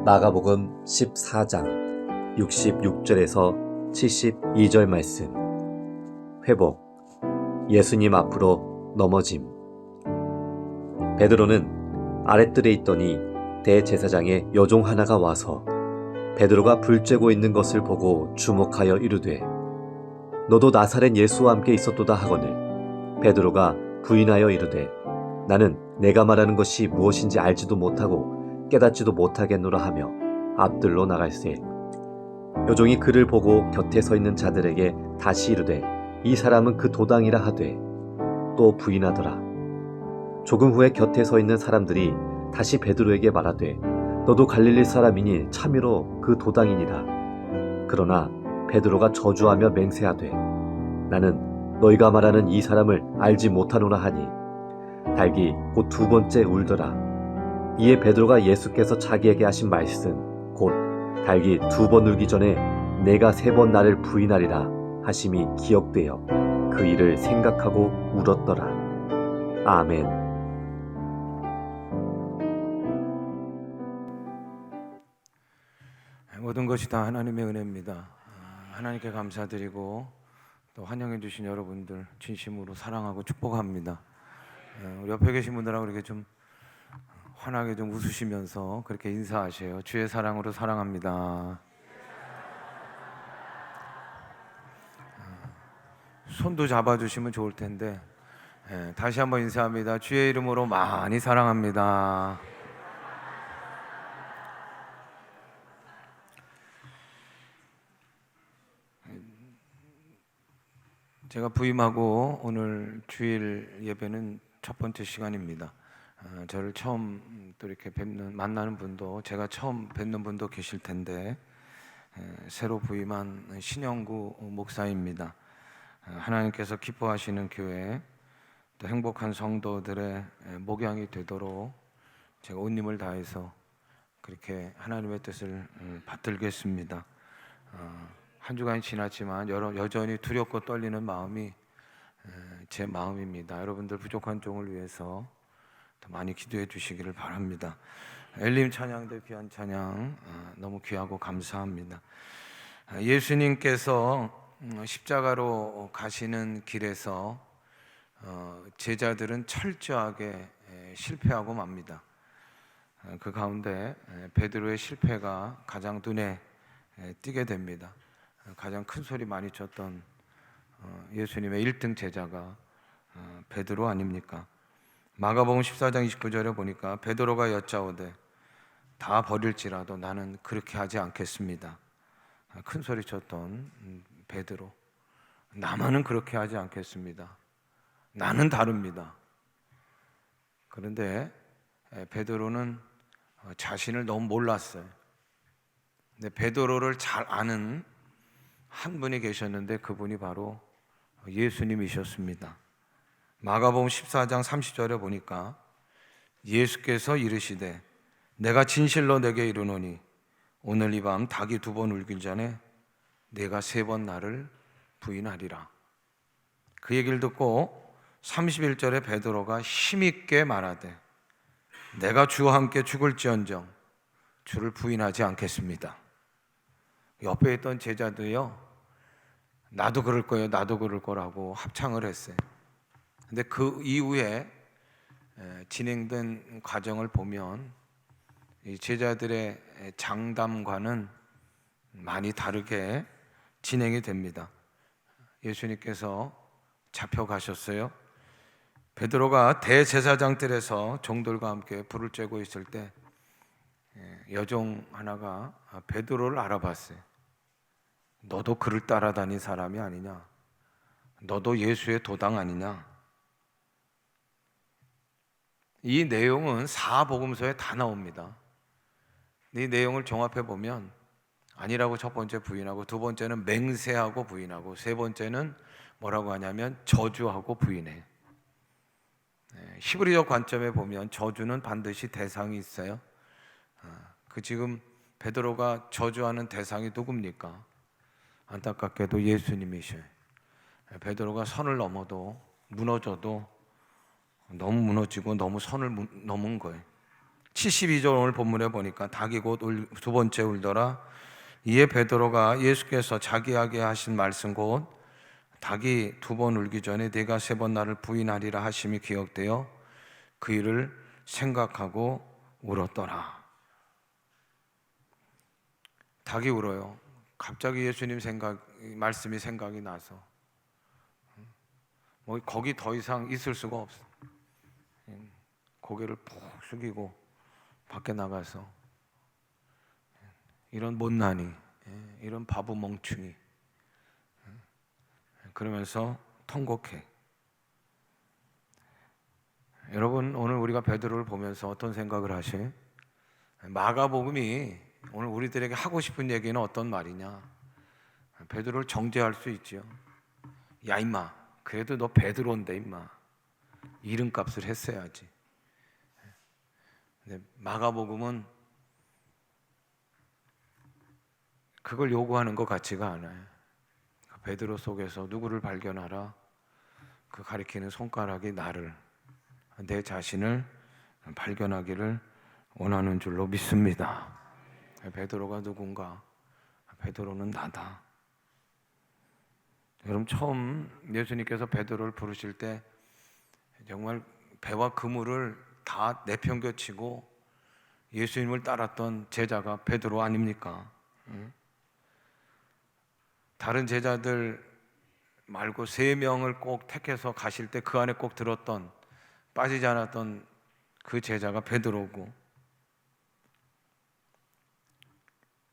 마가복음 14장 66절에서 72절 말씀. 회복. 예수님 앞으로 넘어짐. 베드로는 아랫뜰에 있더니 대제사장의 여종 하나가 와서 베드로가 불 쬐고 있는 것을 보고 주목하여 이르되, 너도 나사렛 예수와 함께 있었도다 하거늘 베드로가 부인하여 이르되, 나는 내가 말하는 것이 무엇인지 알지도 못하고 깨닫지도 못하겠노라 하며 앞들로 나갈새, 여종이 그를 보고 곁에 서 있는 자들에게 다시 이르되, 이 사람은 그 도당이라 하되 또 부인하더라. 조금 후에 곁에 서 있는 사람들이 다시 베드로에게 말하되, 너도 갈릴리 사람이니 참으로 그 도당이니라. 그러나 베드로가 저주하며 맹세하되, 나는 너희가 말하는 이 사람을 알지 못하노라 하니 닭이 곧 두 번째 울더라. 이에 베드로가 예수께서 자기에게 하신 말씀 곧 닭이 두 번 울기 전에 내가 세 번 나를 부인하리라 하심이 기억되어 그 일을 생각하고 울었더라. 아멘. 모든 것이 다 하나님의 은혜입니다. 하나님께 감사드리고 또 환영해 주신 여러분들 진심으로 사랑하고 축복합니다. 우리 옆에 계신 분들하고 이렇게 좀 환하게 좀 웃으시면서 그렇게 인사하세요. 주의 사랑으로 사랑합니다. 손도 잡아주시면 좋을 텐데, 다시 한번 인사합니다. 주의 이름으로 많이 사랑합니다. 제가 부임하고 오늘 주일 예배는 첫 번째 시간입니다. 저를 처음 또 이렇게 만나는 분도, 제가 처음 뵙는 분도 계실 텐데, 새로 부임한 신영구 목사입니다. 하나님께서 기뻐하시는 교회, 또 행복한 성도들의 목양이 되도록 제가 온 힘을 다해서 그렇게 하나님의 뜻을 받들겠습니다. 한 주간이 지났지만 여전히 두렵고 떨리는 마음이 제 마음입니다. 여러분들 부족한 종을 위해서 더 많이 기도해 주시기를 바랍니다. 엘림 찬양대 귀한 찬양 너무 귀하고 감사합니다. 예수님께서 십자가로 가시는 길에서 제자들은 철저하게 실패하고 맙니다. 그 가운데 베드로의 실패가 가장 눈에 띄게 됩니다. 가장 큰 소리 많이 쳤던 예수님의 1등 제자가 베드로 아닙니까? 마가복음 14장 29절에 보니까 베드로가 여짜오되, 다 버릴지라도 나는 그렇게 하지 않겠습니다. 큰 소리 쳤던 베드로, 나만은 그렇게 하지 않겠습니다. 나는 다릅니다. 그런데 베드로는 자신을 너무 몰랐어요. 근데 베드로를 잘 아는 한 분이 계셨는데 그분이 바로 예수님이셨습니다. 마가복음 14장 30절에 보니까 예수께서 이르시되, 내가 진실로 내게 이르노니 오늘 이 밤 닭이 두 번 울기 전에 내가 세 번 나를 부인하리라. 그 얘기를 듣고 31절에 베드로가 힘있게 말하되, 내가 주와 함께 죽을지언정 주를 부인하지 않겠습니다. 옆에 있던 제자도요, 나도 그럴 거예요, 나도 그럴 거라고 합창을 했어요. 근데 그 이후에 진행된 과정을 보면 이 제자들의 장담과는 많이 다르게 진행이 됩니다. 예수님께서 잡혀가셨어요. 베드로가 대제사장들에서 종들과 함께 불을 쬐고 있을 때 여종 하나가 베드로를 알아봤어요. 너도 그를 따라다닌 사람이 아니냐? 너도 예수의 도당 아니냐? 이 내용은 사복음서에 다 나옵니다. 이 내용을 종합해 보면 아니라고 첫 번째 부인하고, 두 번째는 맹세하고 부인하고, 세 번째는 뭐라고 하냐면 저주하고 부인해. 히브리적 관점에 보면 저주는 반드시 대상이 있어요. 그 지금 베드로가 저주하는 대상이 누굽니까? 안타깝게도 예수님이셔요. 베드로가 선을 넘어도, 무너져도 너무 무너지고 너무 선을 넘은 거예요. 72절 오늘 본문에 보니까 닭이 곧 두 번째 울더라. 이에 베드로가 예수께서 자기에게 하신 말씀 곧 닭이 두 번 울기 전에 네가 세 번 나를 부인하리라 하심이 기억되어 그 일을 생각하고 울었더라. 닭이 울어요. 갑자기 예수님 말씀이 생각이 나서 뭐 거기 더 이상 있을 수가 없어. 고개를 푹 숙이고 밖에 나가서 이런 못난이, 이런 바보 멍충이 그러면서 통곡해. 여러분, 오늘 우리가 베드로를 보면서 어떤 생각을 하세요? 마가복음이 오늘 우리들에게 하고 싶은 얘기는 어떤 말이냐? 베드로를 정죄할 수 있지요. 야 임마, 그래도 너 베드로인데 임마, 이름값을 했어야지. 근데 마가복음은 그걸 요구하는 것 같지가 않아요. 베드로 속에서 누구를 발견하라? 그 가리키는 손가락이 나를, 내 자신을 발견하기를 원하는 줄로 믿습니다. 베드로가 누군가? 베드로는 나다. 여러분, 처음 예수님께서 베드로를 부르실 때 정말 배와 그물을 다 내팽겨치고 예수님을 따랐던 제자가 베드로 아닙니까? 다른 제자들 말고 3명을 꼭 택해서 가실 때 그 안에 꼭 들었던, 빠지지 않았던 그 제자가 베드로고,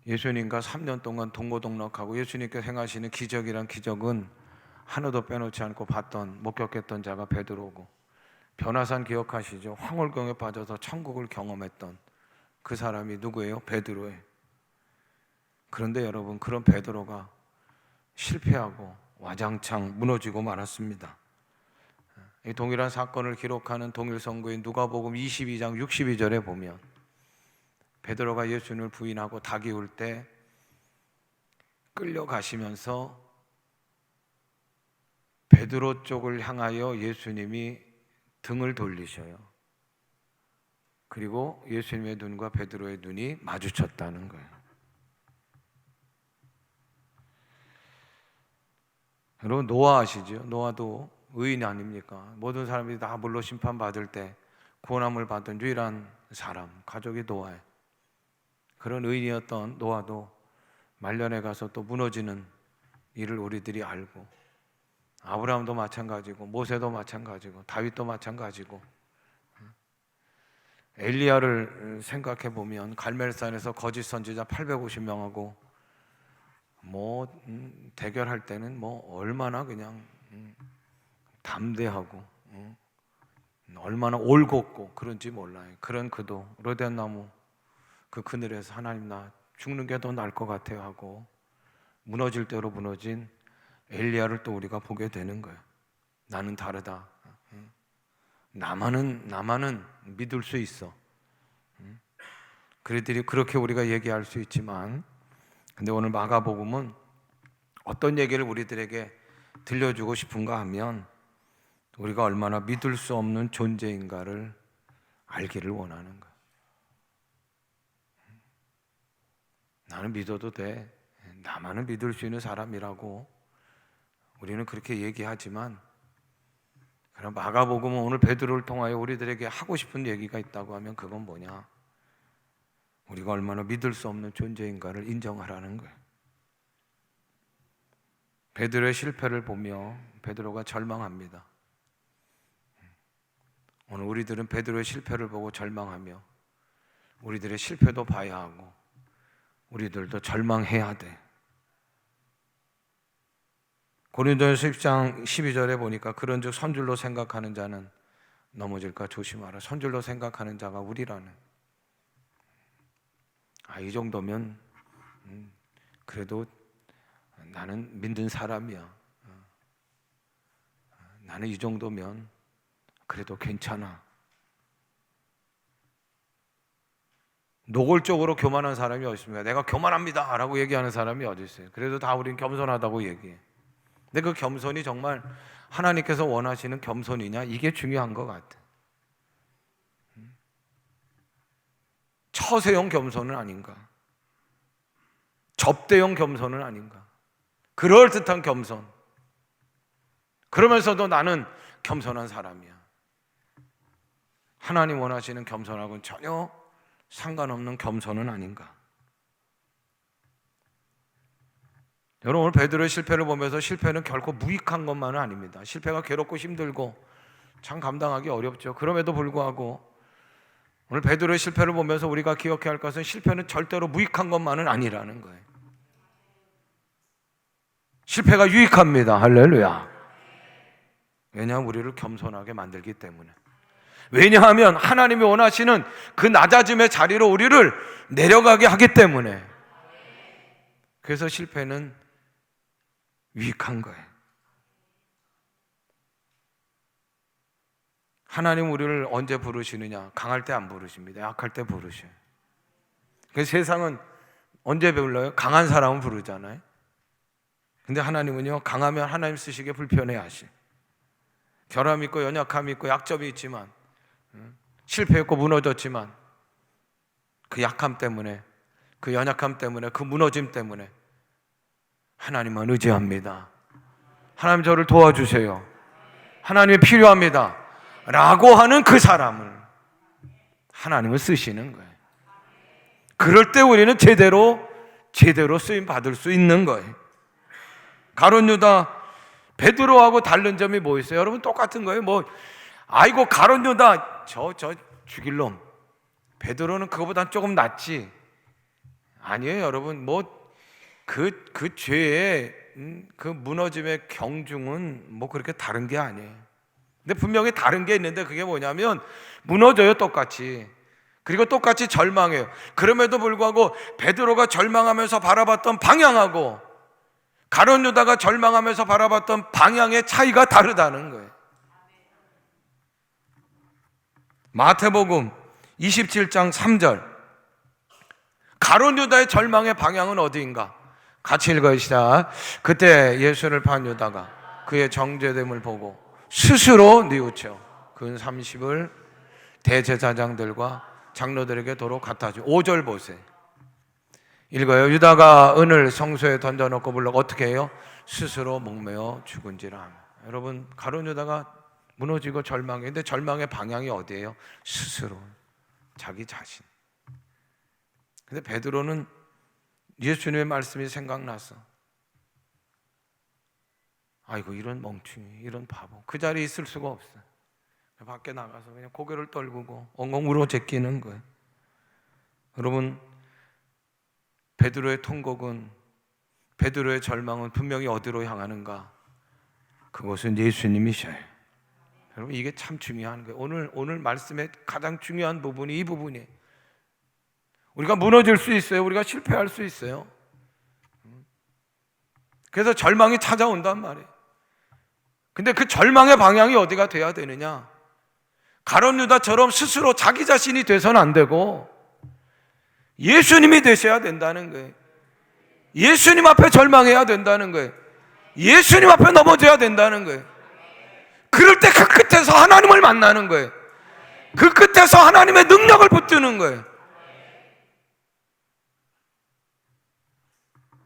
예수님과 3년 동안 동고동락하고 예수님께서 행하시는 기적이란 기적은 하나도 빼놓지 않고 봤던, 목격했던 자가 베드로고, 변화산 기억하시죠? 황홀경에 빠져서 천국을 경험했던 그 사람이 누구예요? 베드로예요. 그런데 여러분, 그런 베드로가 실패하고 와장창 무너지고 말았습니다. 이 동일한 사건을 기록하는 동일성구인 누가복음 22장 62절에 보면 베드로가 예수님을 부인하고 닭이 울 때 끌려가시면서 베드로 쪽을 향하여 예수님이 등을 돌리셔요. 그리고 예수님의 눈과 베드로의 눈이 마주쳤다는 거예요. 여러분, 노아 아시죠? 노아도 의인 아닙니까? 모든 사람들이 다 물로 심판받을 때 구원함을 받은 유일한 사람, 가족이 노아예요. 그런 의인이었던 노아도 말년에 가서 또 무너지는 일을 우리들이 알고, 아브라함도 마찬가지고, 모세도 마찬가지고, 다윗도 마찬가지고, 엘리야를 생각해 보면 갈멜산에서 거짓 선지자 850명하고 대결할 때는 얼마나 그냥 담대하고 얼마나 올곧고 그런지 몰라요. 그런 그도 로뎀나무 그 그늘에서 하나님, 나 죽는 게 더 나을 것 같아요 하고 무너질 대로 무너진 엘리야를 또 우리가 보게 되는 거예요. 나는 다르다. 나만은 믿을 수 있어. 그들이 그렇게 우리가 얘기할 수 있지만, 근데 오늘 마가복음은 어떤 얘기를 우리들에게 들려주고 싶은가 하면 우리가 얼마나 믿을 수 없는 존재인가를 알기를 원하는 거예요. 나는 믿어도 돼. 나만은 믿을 수 있는 사람이라고 우리는 그렇게 얘기하지만, 그럼 마가복음은 오늘 베드로를 통하여 우리들에게 하고 싶은 얘기가 있다고 하면 그건 뭐냐? 우리가 얼마나 믿을 수 없는 존재인가를 인정하라는 거예요. 베드로의 실패를 보며 베드로가 절망합니다. 오늘 우리들은 베드로의 실패를 보고 절망하며 우리들의 실패도 봐야 하고 우리들도 절망해야 돼. 고린도전서 10장 12절에 보니까 그런즉 선줄로 생각하는 자는 넘어질까 조심하라. 선줄로 생각하는 자가 우리라는. 이 정도면 그래도 나는 믿는 사람이야. 나는 이 정도면 그래도 괜찮아. 노골적으로 교만한 사람이 어디 있습니까? 내가 교만합니다 라고 얘기하는 사람이 어디 있어요? 그래도 다 우린 겸손하다고 얘기해. 근데 그 겸손이 정말 하나님께서 원하시는 겸손이냐? 이게 중요한 것 같아. 처세형 겸손은 아닌가? 접대형 겸손은 아닌가? 그럴듯한 겸손. 그러면서도 나는 겸손한 사람이야. 하나님 원하시는 겸손하고는 전혀 상관없는 겸손은 아닌가? 여러분, 오늘 베드로의 실패를 보면서 실패는 결코 무익한 것만은 아닙니다. 실패가 괴롭고 힘들고 참 감당하기 어렵죠. 그럼에도 불구하고 오늘 베드로의 실패를 보면서 우리가 기억해야 할 것은 실패는 절대로 무익한 것만은 아니라는 거예요. 실패가 유익합니다. 할렐루야. 왜냐하면 우리를 겸손하게 만들기 때문에. 왜냐하면 하나님이 원하시는 그 낮아짐의 자리로 우리를 내려가게 하기 때문에. 그래서 실패는 유익한 거예요. 하나님 우리를 언제 부르시느냐? 강할 때 안 부르십니다. 약할 때 부르셔요. 그 세상은 언제 불러요? 강한 사람은 부르잖아요. 근데 하나님은요, 강하면 하나님 쓰시기에 불편해 하시. 결함이 있고 연약함이 있고 약점이 있지만, 실패했고 무너졌지만 그 약함 때문에, 그 연약함 때문에, 그 무너짐 때문에 하나님만 의지합니다. 하나님 저를 도와주세요. 하나님이 필요합니다. 라고 하는 그 사람을 하나님을 쓰시는 거예요. 그럴 때 우리는 제대로 쓰임 받을 수 있는 거예요. 가룟 유다, 베드로하고 다른 점이 뭐 있어요? 여러분 똑같은 거예요. 아이고 가룟 유다 저 죽일 놈. 베드로는 그거보단 조금 낫지. 아니에요, 여러분. 그 죄의 그 무너짐의 경중은 그렇게 다른 게 아니에요. 근데 분명히 다른 게 있는데 그게 뭐냐면 무너져요, 똑같이. 그리고 똑같이 절망해요. 그럼에도 불구하고 베드로가 절망하면서 바라봤던 방향하고 가룟 유다가 절망하면서 바라봤던 방향의 차이가 다르다는 거예요. 마태복음 27장 3절. 가룟 유다의 절망의 방향은 어디인가? 같이 읽으시다. 그때 예수를 판 유다가 그의 정죄됨을 보고 스스로 뉘우쳐 근 30을 대제사장들과 장로들에게 도로 갖다 주. 5절 보세요. 읽어요. 유다가 은을 성소에 던져놓고 물러 어떻게 해요? 스스로 목매어 죽은지라. 여러분, 가룟 유다가 무너지고 절망해. 근데 절망의 방향이 어디예요? 스스로, 자기 자신. 근데 베드로는 예수님의 말씀이 생각나서 아이고 이런 멍충이, 이런 바보, 그 자리에 있을 수가 없어요. 밖에 나가서 그냥 고개를 떨구고 엉엉 울어 제끼는 거예요. 여러분, 베드로의 통곡은, 베드로의 절망은 분명히 어디로 향하는가? 그것은 예수님이셔요. 여러분, 이게 참 중요한 거예요. 오늘 말씀의 가장 중요한 부분이 이 부분이에요. 우리가 무너질 수 있어요. 우리가 실패할 수 있어요. 그래서 절망이 찾아온단 말이에요. 근데 그 절망의 방향이 어디가 돼야 되느냐? 가룟 유다처럼 스스로 자기 자신이 돼서는 안 되고 예수님이 되셔야 된다는 거예요. 예수님 앞에 절망해야 된다는 거예요. 예수님 앞에 넘어져야 된다는 거예요. 그럴 때 그 끝에서 하나님을 만나는 거예요. 그 끝에서 하나님의 능력을 붙드는 거예요.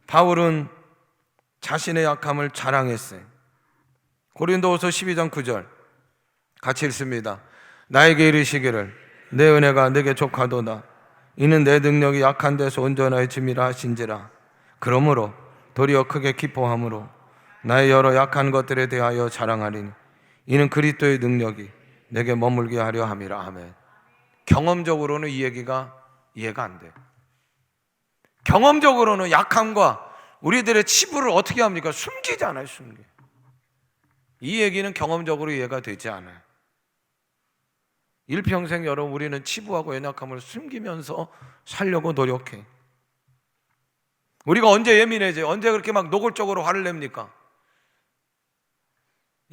바울은 자신의 약함을 자랑했어요. 고린도후서 12장 9절 같이 읽습니다. 나에게 이르시기를 내 은혜가 내게 족하도다. 이는 내 능력이 약한 데서 온전하여 짐이라 하신지라. 그러므로 도리어 크게 기뻐함으로 나의 여러 약한 것들에 대하여 자랑하리니 이는 그리스도의 능력이 내게 머물게 하려 함이라. 아멘. 경험적으로는 이 얘기가 이해가 안 돼요. 경험적으로는 약함과 우리들의 치부를 어떻게 합니까? 숨기잖아요, 숨기. 이 얘기는 경험적으로 이해가 되지 않아요. 일평생 여러분, 우리는 치부하고 연약함을 숨기면서 살려고 노력해. 우리가 언제 예민해져요? 언제 그렇게 막 노골적으로 화를 냅니까?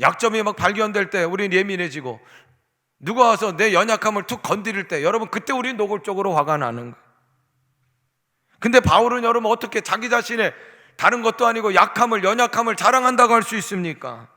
약점이 막 발견될 때 우리는 예민해지고, 누가 와서 내 연약함을 툭 건드릴 때 여러분, 그때 우리는 노골적으로 화가 나는 거예요. 근데 바울은 여러분 어떻게 자기 자신의 다른 것도 아니고 약함을, 연약함을 자랑한다고 할 수 있습니까?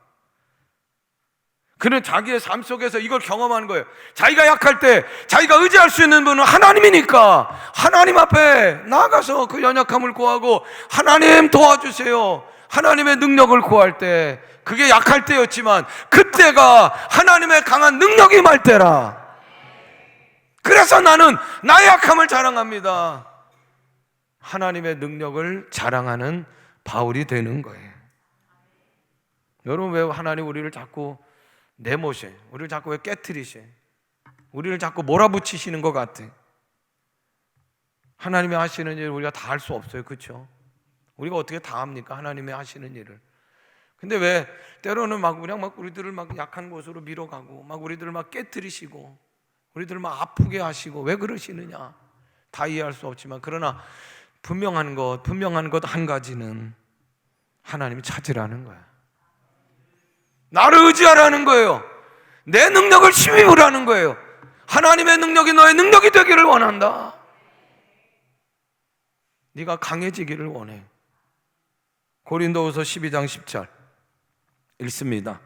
그는 자기의 삶 속에서 이걸 경험하는 거예요. 자기가 약할 때 자기가 의지할 수 있는 분은 하나님이니까 하나님 앞에 나아가서 그 연약함을 구하고 하나님 도와주세요, 하나님의 능력을 구할 때, 그게 약할 때였지만 그때가 하나님의 강한 능력이 임할 때라. 그래서 나는 나의 약함을 자랑합니다. 하나님의 능력을 자랑하는 바울이 되는 거예요. 여러분, 왜 하나님 우리를 자꾸 내모셔? 우리를 자꾸 왜 깨트리셔? 우리를 자꾸 몰아붙이시는 것 같아. 하나님이 하시는 일을 우리가 다 할 수 없어요. 그렇죠? 우리가 어떻게 다 합니까? 하나님이 하시는 일을. 근데 왜 때로는 막 그냥 막 우리들을 막 약한 곳으로 밀어가고 막 우리들을 막 깨트리시고 우리들을 막 아프게 하시고 왜 그러시느냐? 다 이해할 수 없지만, 그러나 분명한 것 한 가지는 하나님이 찾으라는 거야. 나를 의지하라는 거예요. 내 능력을 힘입으라는 거예요. 하나님의 능력이 너의 능력이 되기를 원한다. 네가 강해지기를 원해. 고린도후서 12장 10절 읽습니다.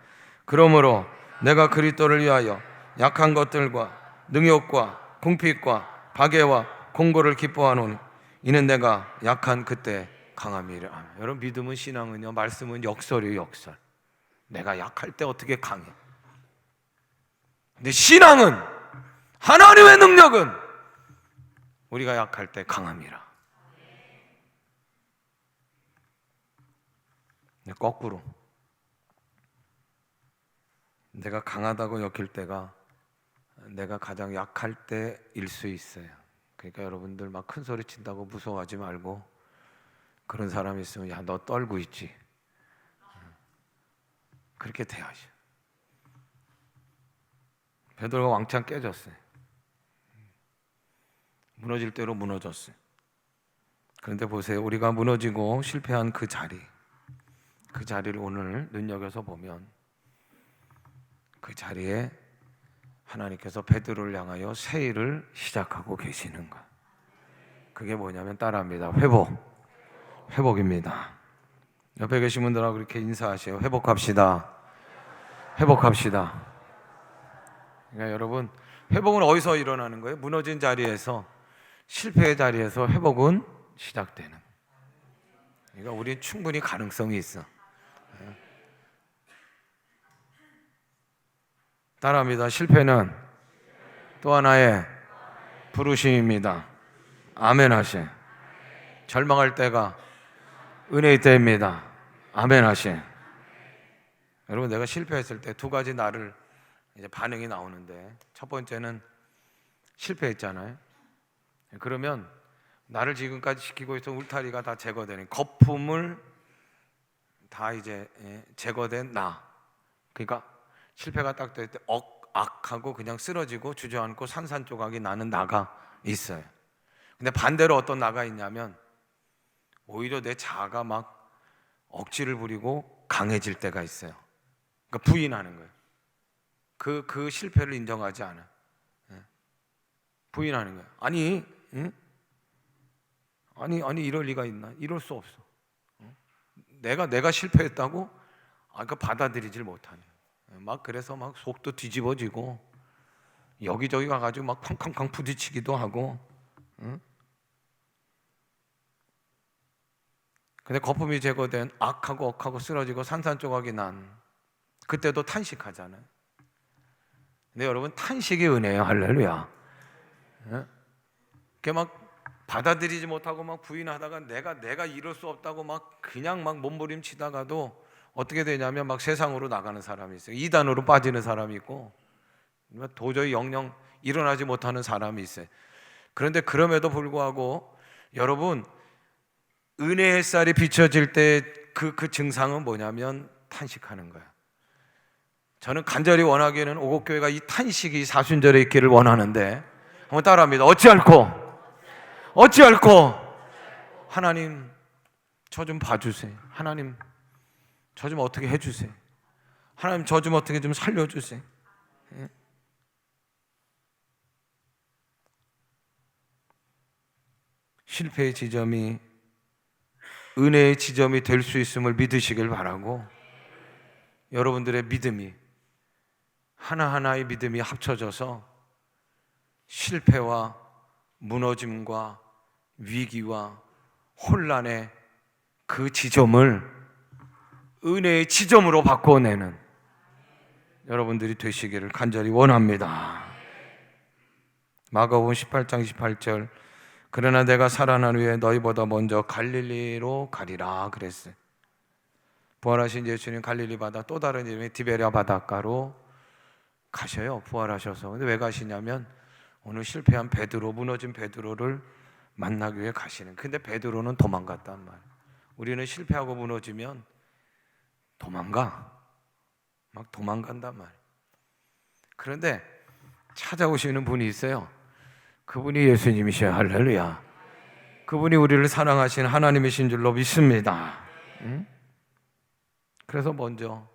그러므로 내가 그리스도를 위하여 약한 것들과 능욕과 궁핍과 박해와 공고를 기뻐하노니 이는 내가 약한 그때 강함이라. 여러분, 믿음은, 신앙은요, 말씀은 역설이에요. 역설. 내가 약할 때 어떻게 강해? 근데 신앙은, 하나님의 능력은 우리가 약할 때 강함이라. 거꾸로 내가 강하다고 여길 때가 내가 가장 약할 때일 수 있어요. 그러니까 여러분들 막 큰 소리 친다고 무서워하지 말고, 그런 사람이 있으면 야, 너 떨고 있지, 그렇게 돼야지. 베드로가 왕창 깨졌어요. 무너질 대로 무너졌어요. 그런데 보세요, 우리가 무너지고 실패한 그 자리를 오늘 눈여겨서 보면 그 자리에 하나님께서 베드로를 향하여 새 일을 시작하고 계시는 것. 그게 뭐냐면 따라합니다. 회복입니다. 옆에 계신 분들하고 그렇게 인사하세요. 회복합시다. 회복합시다. 그러니까 여러분, 회복은 어디서 일어나는 거예요? 무너진 자리에서, 실패의 자리에서 회복은 시작되는. 그러니까 우리는 충분히 가능성이 있어. 따라합니다. 실패는 또 하나의 부르심입니다. 아멘 하시. 절망할 때가 은혜의 때입니다. 아멘 하시. 여러분, 내가 실패했을 때 두 가지 나를 이제 반응이 나오는데, 첫 번째는 실패했잖아요. 그러면 나를 지금까지 지키고 있던 울타리가 다 제거되는, 거품을 다 이제 제거된 나. 그러니까 실패가 딱 될 때 악하고 그냥 쓰러지고 주저앉고 산산조각이 나는 나가 있어요. 근데 반대로 어떤 나가 있냐면 오히려 내 자아가 막 억지를 부리고 강해질 때가 있어요. 그러니까 부인하는 거예요. 그 실패를 인정하지 않아. 부인하는 거예요. 아니, 응? 아니 이럴 리가 있나? 이럴 수 없어. 내가 실패했다고? 그 받아들이질 못하네. 막 그래서 막 속도 뒤집어지고 여기저기 가가지고 막 쾅쾅쾅 부딪히기도 하고. 응? 근데 거품이 제거된 악하고 억하고 쓰러지고 산산조각이 난 그때도 탄식하잖아요. 근데 여러분, 탄식이 은혜예요. 할렐루야. 그게 막 받아들이지 못하고 막 부인하다가 내가 이럴 수 없다고 막 그냥 막 몸부림치다가도 어떻게 되냐면 막 세상으로 나가는 사람이 있어요. 이단으로 빠지는 사람이 있고 도저히 영영 일어나지 못하는 사람이 있어요. 그런데 그럼에도 불구하고 여러분, 은혜의 햇살이 비춰질 때 그 증상은 뭐냐면 탄식하는 거야. 저는 간절히 원하기에는 오곡교회가 이 탄식이 사순절에 있기를 원하는데, 한번 따라합니다. 어찌할꼬 하나님, 저 좀 봐주세요. 하나님, 저 좀 어떻게 해주세요. 하나님, 저 좀 어떻게 좀 살려주세요. 실패의 지점이 은혜의 지점이 될 수 있음을 믿으시길 바라고, 여러분들의 믿음이 하나하나의 믿음이 합쳐져서 실패와 무너짐과 위기와 혼란의 그 지점을 은혜의 지점으로 바꿔내는 여러분들이 되시기를 간절히 원합니다. 마가복음 18장 28절, 그러나 내가 살아난 후에 너희보다 먼저 갈릴리로 가리라 그랬어요. 부활하신 예수님 갈릴리 바다, 또 다른 이름의 디베랴 바닷가로 가셔요. 부활하셔서. 근데 왜 가시냐면 오늘 실패한 베드로, 무너진 베드로를 만나기 위해 가시는. 근데 베드로는 도망갔단 말이에요. 우리는 실패하고 무너지면 막 도망간단 말이에요. 그런데 찾아오시는 분이 있어요. 그분이 예수님이셔요. 할렐루야. 그분이 우리를 사랑하신 하나님이신 줄로 믿습니다. 응? 그래서 먼저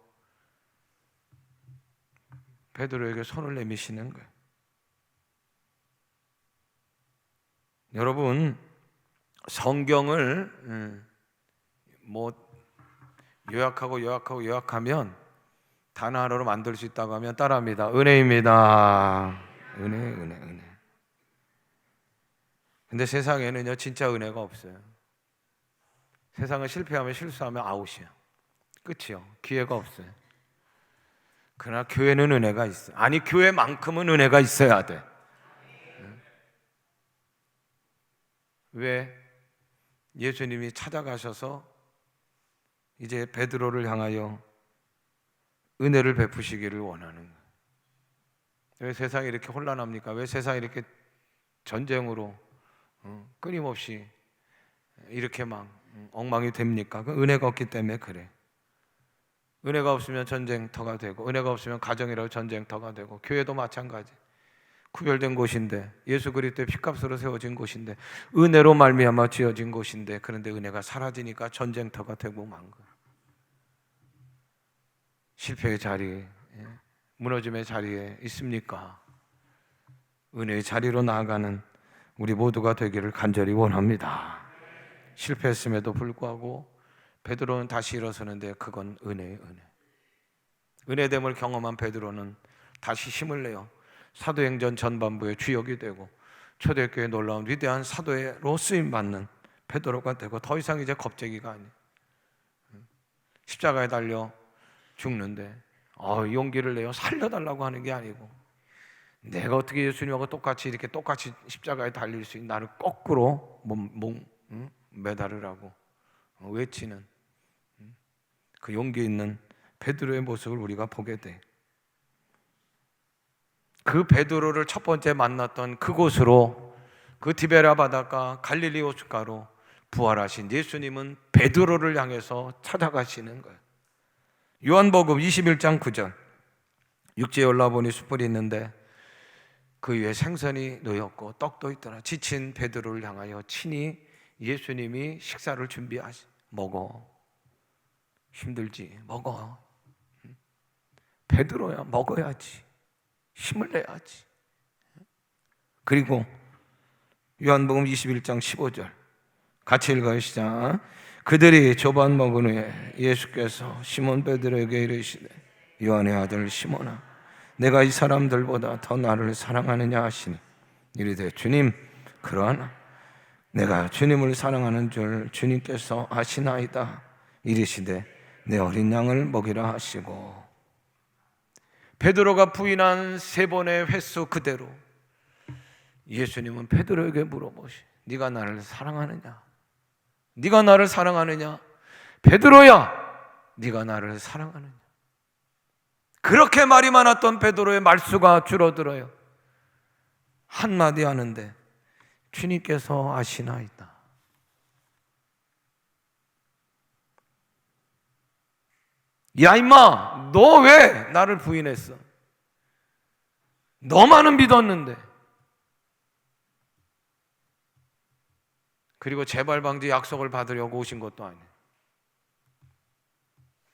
베드로에게 손을 내미시는 거예요. 여러분, 성경을 요약하면 단어 하나로 만들 수 있다고 하면 따라합니다. 은혜입니다. 은혜. 근데 세상에는요, 진짜 은혜가 없어요. 세상은 실패하면 실수하면 아웃이야. 끝이요. 기회가 없어요. 그러나 교회는 은혜가 있어요. 아니, 교회만큼은 은혜가 있어야 돼. 왜? 예수님이 찾아가셔서 이제 베드로를 향하여 은혜를 베푸시기를 원하는 거예요. 왜 세상이 이렇게 혼란합니까? 왜 세상이 이렇게 전쟁으로 끊임없이 이렇게 막 엉망이 됩니까? 그 은혜가 없기 때문에 그래. 은혜가 없으면 전쟁터가 되고, 은혜가 없으면 가정이라고 전쟁터가 되고, 교회도 마찬가지. 구별된 곳인데, 예수 그리스도의 피값으로 세워진 곳인데, 은혜로 말미암아 지어진 곳인데, 그런데 은혜가 사라지니까 전쟁터가 되고 만 거예요. 실패의 자리에, 무너짐의 자리에 있습니까? 은혜의 자리로 나아가는 우리 모두가 되기를 간절히 원합니다. 실패했음에도 불구하고 베드로는 다시 일어서는데 그건 은혜예요. 은혜됨을 경험한 베드로는 다시 힘을 내요. 사도행전 전반부의 주역이 되고 초대교회에 놀라운 위대한 사도로 쓰임받는 베드로가 되고, 더 이상 이제 겁쟁이가 아니에요. 십자가에 달려 죽는데 용기를 내요. 살려달라고 하는 게 아니고, 내가 어떻게 예수님하고 똑같이 십자가에 달릴 수 있는, 나를 거꾸로 매달으라고 외치는 그 용기 있는 베드로의 모습을 우리가 보게 돼. 그 베드로를 첫 번째 만났던 그곳으로, 그 디베랴 바닷가 갈릴리 호숫가로 부활하신 예수님은 베드로를 향해서 찾아가시는 거예요. 요한복음 21장 9절, 육지에 올라보니 숯불이 있는데 그 위에 생선이 놓였고 떡도 있더라. 지친 베드로를 향하여 친히 예수님이 식사를 준비하시. 먹어. 힘들지? 먹어. 베드로야, 먹어야지. 힘을 내야지. 그리고 요한복음 21장 15절 같이 읽어요. 시작. 그들이 조반 먹은 후에 예수께서 시몬 베드로에게 이르시되, 요한의 아들 시몬아, 내가 이 사람들보다 더 나를 사랑하느냐 하시니, 이르되 주님, 그러하나 내가 주님을 사랑하는 줄 주님께서 아시나이다. 이르시되 내 어린 양을 먹이라 하시고, 베드로가 부인한 세 번의 횟수 그대로 예수님은 베드로에게 물어보시, 네가 나를 사랑하느냐? 네가 나를 사랑하느냐? 베드로야, 네가 나를 사랑하느냐? 그렇게 말이 많았던 베드로의 말수가 줄어들어요. 한마디 하는데 주님께서 아시나이다. 야 임마, 너 왜 나를 부인했어? 너만은 믿었는데. 그리고 재발 방지 약속을 받으려고 오신 것도 아니에요.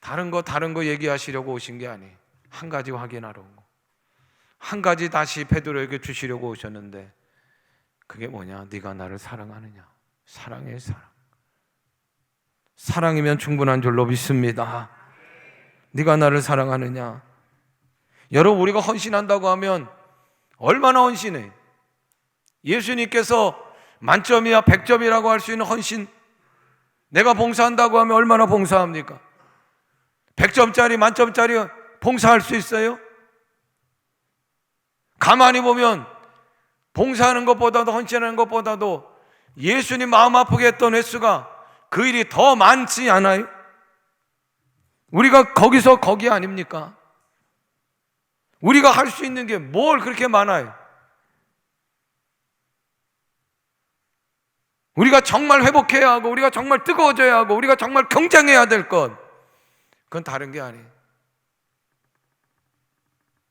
다른 거 얘기하시려고 오신 게 아니에요. 한 가지 확인하려고, 한 가지 다시 베드로에게 주시려고 오셨는데, 그게 뭐냐? 네가 나를 사랑하느냐? 사랑해, 사랑. 사랑이면 충분한 줄로 믿습니다. 네가 나를 사랑하느냐? 여러분, 우리가 헌신한다고 하면 얼마나 헌신해? 예수님께서 만점이야 100점이라고 할 수 있는 헌신, 내가 봉사한다고 하면 얼마나 봉사합니까? 100점짜리 만점짜리 봉사할 수 있어요? 가만히 보면 봉사하는 것보다도, 헌신하는 것보다도 예수님 마음 아프게 했던 횟수가 그 일이 더 많지 않아요? 우리가 거기서 거기 아닙니까? 우리가 할 수 있는 게 뭘 그렇게 많아요? 우리가 정말 회복해야 하고, 우리가 정말 뜨거워져야 하고, 우리가 정말 경쟁해야 될 것, 그건 다른 게 아니에요.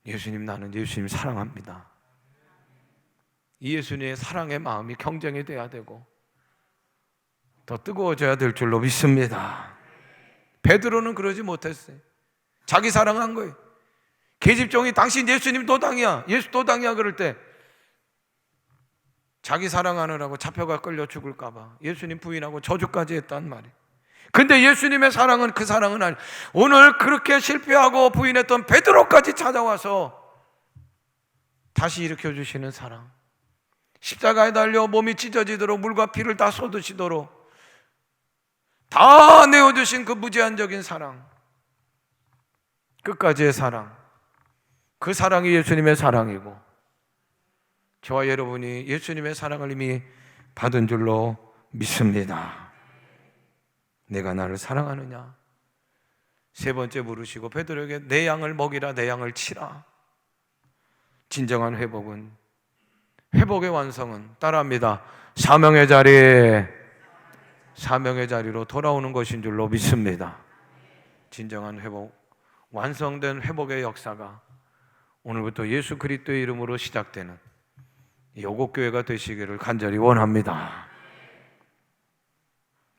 예수님, 나는 예수님 사랑합니다. 이 예수님의 사랑의 마음이 경쟁이 돼야 되고 더 뜨거워져야 될 줄로 믿습니다. 베드로는 그러지 못했어요. 자기 사랑한 거예요. 계집종이 당신 예수님 도당이야, 예수 도당이야 그럴 때 자기 사랑하느라고 잡혀가 끌려 죽을까 봐 예수님 부인하고 저주까지 했단 말이에요. 근데 예수님의 사랑은 그 사랑은 아니에요. 오늘 그렇게 실패하고 부인했던 베드로까지 찾아와서 다시 일으켜주시는 사랑, 십자가에 달려 몸이 찢어지도록 물과 피를 다 쏟으시도록 다 내어주신 그 무제한적인 사랑, 끝까지의 사랑, 그 사랑이 예수님의 사랑이고, 저와 여러분이 예수님의 사랑을 이미 받은 줄로 믿습니다. 내가 나를 사랑하느냐? 세 번째 물으시고 베드로에게 내 양을 먹이라, 내 양을 치라. 진정한 회복은, 회복의 완성은 따라합니다. 사명의 자리로 돌아오는 것인 줄로 믿습니다. 진정한 회복, 완성된 회복의 역사가 오늘부터 예수 그리스도의 이름으로 시작되는 여곡교회가 되시기를 간절히 원합니다.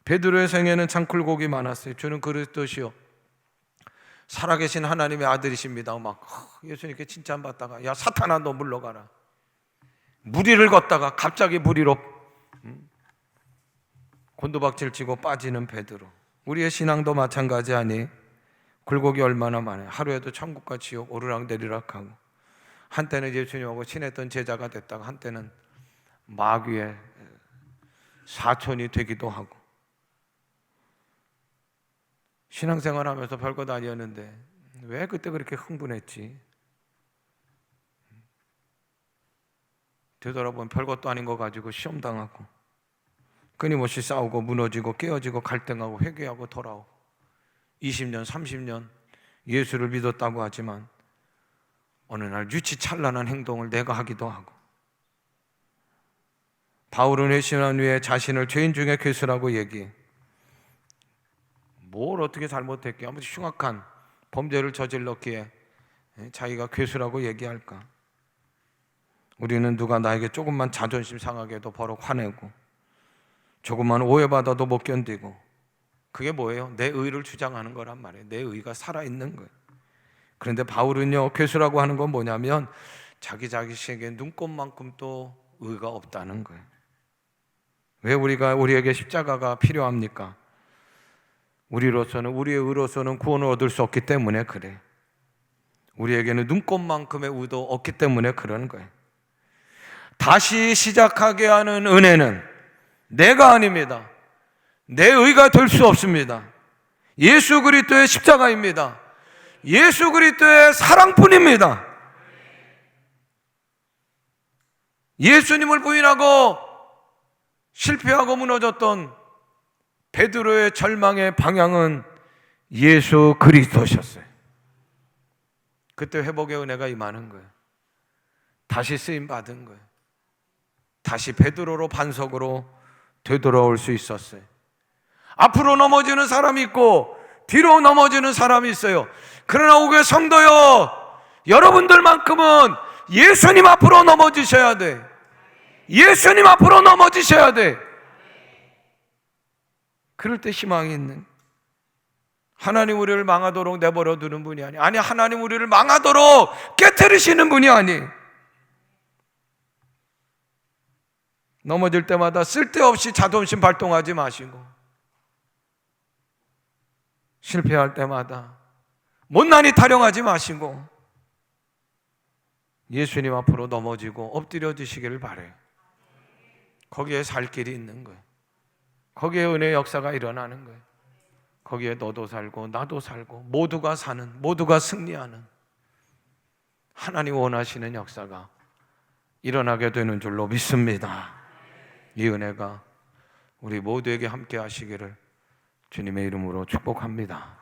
베드로의 생애는 참 굴곡이 많았어요. 주는 그리스도시요 살아계신 하나님의 아들이십니다. 막 예수님께 칭찬받다가 야 사탄아 너 물러가라. 무리를 걷다가 갑자기 무리로 곤두박질 치고 빠지는 베드로. 우리의 신앙도 마찬가지 아니? 굴곡이 얼마나 많아요. 하루에도 천국과 지옥 오르락내리락하고, 한때는 예수님하고 친했던 제자가 됐다가 한때는 마귀의 사촌이 되기도 하고, 신앙생활하면서 별것 아니었는데 왜 그때 그렇게 흥분했지? 되돌아보면 별것도 아닌 거 가지고 시험당하고 끊임없이 싸우고 무너지고 깨어지고 갈등하고 회개하고 돌아오고 20년 30년 예수를 믿었다고 하지만 어느 날 유치찬란한 행동을 내가 하기도 하고, 바울은 회심한 후에 자신을 죄인 중에 괴수라고 얘기해. 뭘 어떻게 잘못했기에 아무튼 흉악한 범죄를 저질렀기에 자기가 괴수라고 얘기할까? 우리는 누가 나에게 조금만 자존심 상하게 해도 버럭 화내고, 조금만 오해받아도 못 견디고, 그게 뭐예요? 내 의를 주장하는 거란 말이에요. 내 의가 살아있는 거예요. 그런데 바울은요, 괴수라고 하는 건 뭐냐면 자기 자신에게 눈꼽만큼 또 의가 없다는 거예요. 왜 우리에게 십자가가 필요합니까? 우리의 의로서는 구원을 얻을 수 없기 때문에 그래. 우리에게는 눈꼽만큼의 의도 없기 때문에 그런 거예요. 다시 시작하게 하는 은혜는 내가 아닙니다. 내 의가 될 수 없습니다. 예수 그리스도의 십자가입니다. 예수 그리스도의 사랑뿐입니다. 예수님을 부인하고 실패하고 무너졌던 베드로의 절망의 방향은 예수 그리스도셨어요. 그때 회복의 은혜가 임하는 거예요. 다시 쓰임 받은 거예요. 다시 베드로로 반석으로 되돌아올 수 있었어요. 앞으로 넘어지는 사람이 있고 뒤로 넘어지는 사람이 있어요. 그러나 오게 성도요, 여러분들만큼은 예수님 앞으로 넘어지셔야 돼. 예수님 앞으로 넘어지셔야 돼. 그럴 때 희망이 있는, 하나님 우리를 망하도록 내버려 두는 분이 아니, 하나님 우리를 망하도록 깨트리시는 분이 아니. 넘어질 때마다 쓸데없이 자존심 발동하지 마시고, 실패할 때마다 못난이 타령하지 마시고, 예수님 앞으로 넘어지고 엎드려지시기를 바래. 거기에 살 길이 있는 거예요. 거기에 은혜의 역사가 일어나는 거예요. 거기에 너도 살고 나도 살고 모두가 사는, 모두가 승리하는 하나님 원하시는 역사가 일어나게 되는 줄로 믿습니다. 이 은혜가 우리 모두에게 함께 하시기를 주님의 이름으로 축복합니다.